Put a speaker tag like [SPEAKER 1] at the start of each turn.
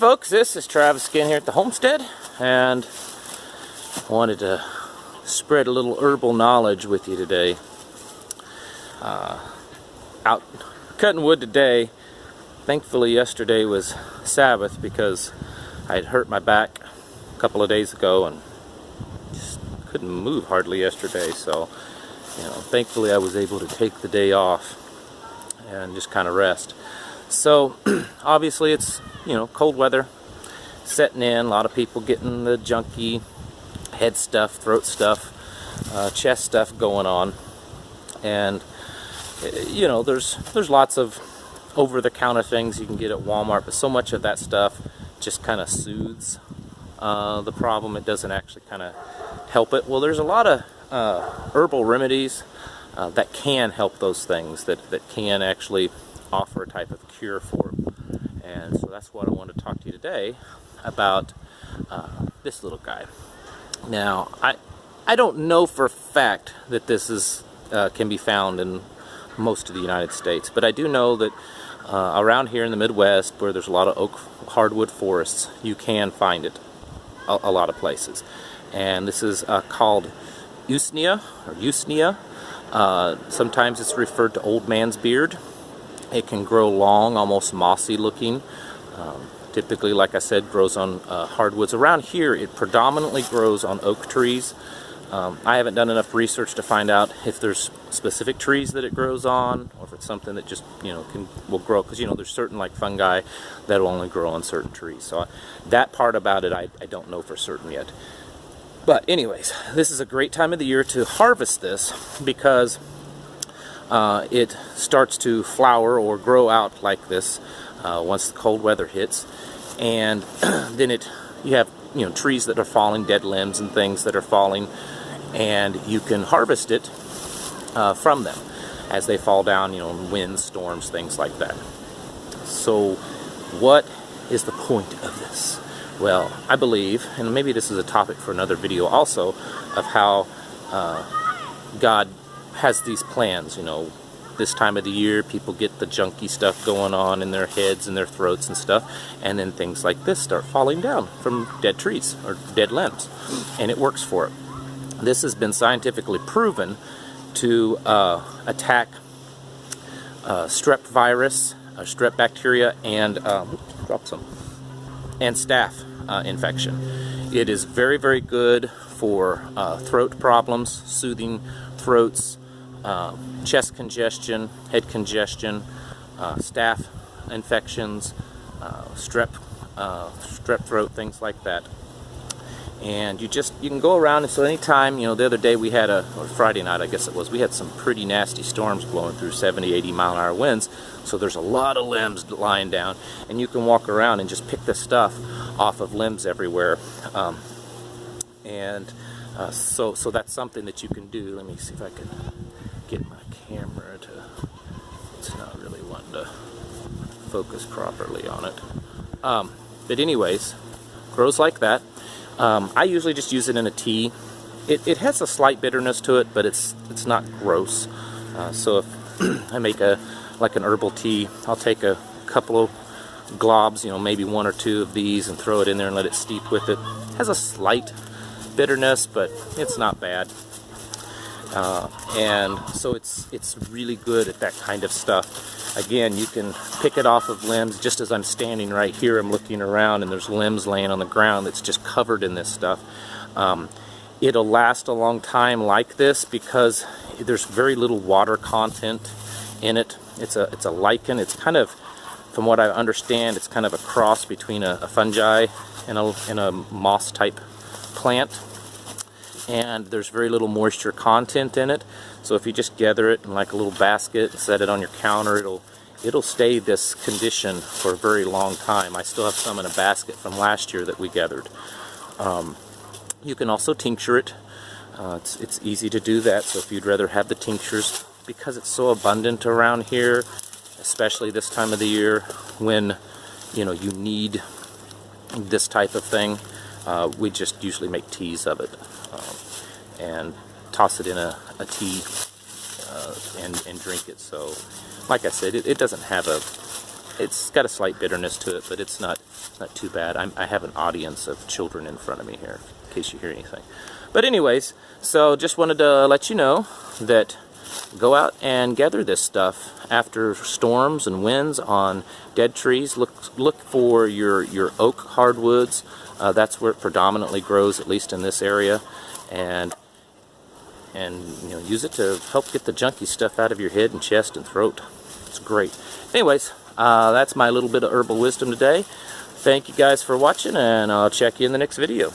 [SPEAKER 1] folks, this is Travis again here at the Homestead, and I wanted to spread a little herbal knowledge with you today. Out cutting wood today. Thankfully yesterday was Sabbath because I had hurt my back a couple of days ago and just couldn't move hardly yesterday, so thankfully I was able to take the day off and just kind of rest. So obviously it's cold weather setting in, a lot of people getting the junky head stuff, throat stuff, chest stuff going on, and there's lots of over-the-counter things you can get at Walmart, but so much of that stuff just kind of soothes the problem. It doesn't actually kind of help it. Well, there's a lot of herbal remedies that can help those things, that can actually offer a type of cure for them. And so that's what I want to talk to you today about, this little guy. Now, I don't know for a fact that this is can be found in most of the United States, but I do know that around here in the Midwest, where there's a lot of oak hardwood forests, you can find it a lot of places. And this is called Usnea, or Usnea. Sometimes it's referred to old man's beard. It can grow long, almost mossy looking. Typically, like I said, grows on hardwoods. Around here, it predominantly grows on oak trees. I haven't done enough research to find out if there's specific trees that it grows on, or if it's something that just will grow, because there's certain like fungi that will only grow on certain trees. So that part about it I don't know for certain yet. But anyways, this is a great time of the year to harvest this because it starts to flower or grow out like this once the cold weather hits, and then you have trees that are falling, dead limbs and things that are falling, and you can harvest it from them as they fall down, winds, storms, things like that. So what is the point of this? Well, I believe, and maybe this is a topic for another video also, of how God has these plans. This time of the year people get the junky stuff going on in their heads and their throats and stuff, and then things like this start falling down from dead trees or dead limbs, and it works for it. This has been scientifically proven to attack strep virus, strep bacteria, and and staph infection. It is very, very good for throat problems, soothing throats, chest congestion, head congestion, staph infections, strep throat, things like that. And you can go around, and so anytime, the other day we had or Friday night I guess it was, we had some pretty nasty storms blowing through, 70, 80 mile an hour winds, so there's a lot of limbs lying down, and you can walk around and just pick this stuff off of limbs everywhere. So that's something that you can do. Let me see if I can get my camera to, it's not really wanting to focus properly on it. But anyways, grows like that. I usually just use it in a tea. It has a slight bitterness to it, but it's not gross. So if I make like an herbal tea, I'll take a couple of globs, maybe one or two of these, and throw it in there and let it steep with it. It has a slight bitterness, but it's not bad. And so it's really good at that kind of stuff. Again, you can pick it off of limbs. Just as I'm standing right here, I'm looking around and there's limbs laying on the ground that's just covered in this stuff. It'll last a long time like this because there's very little water content in it. It's a lichen. It's kind of, from what I understand, it's kind of a cross between a fungi and a moss type plant. And there's very little moisture content in it, so if you just gather it in like a little basket and set it on your counter, it'll stay this condition for a very long time. I still have some in a basket from last year that we gathered. You can also tincture it. It's easy to do that, so if you'd rather have the tinctures, because it's so abundant around here, especially this time of the year when you need this type of thing, we just usually make teas of it. And toss it in a tea and drink it. So, like I said, it doesn't have it's got a slight bitterness to it, but it's not too bad. I have an audience of children in front of me here, in case you hear anything. But anyways, so just wanted to let you know that go out and gather this stuff after storms and winds on dead trees. Look for your oak hardwoods. That's where it predominantly grows, at least in this area, and you know, use it to help get the junky stuff out of your head and chest and throat. It's great. Anyways, that's my little bit of herbal wisdom today. Thank you guys for watching, and I'll check you in the next video.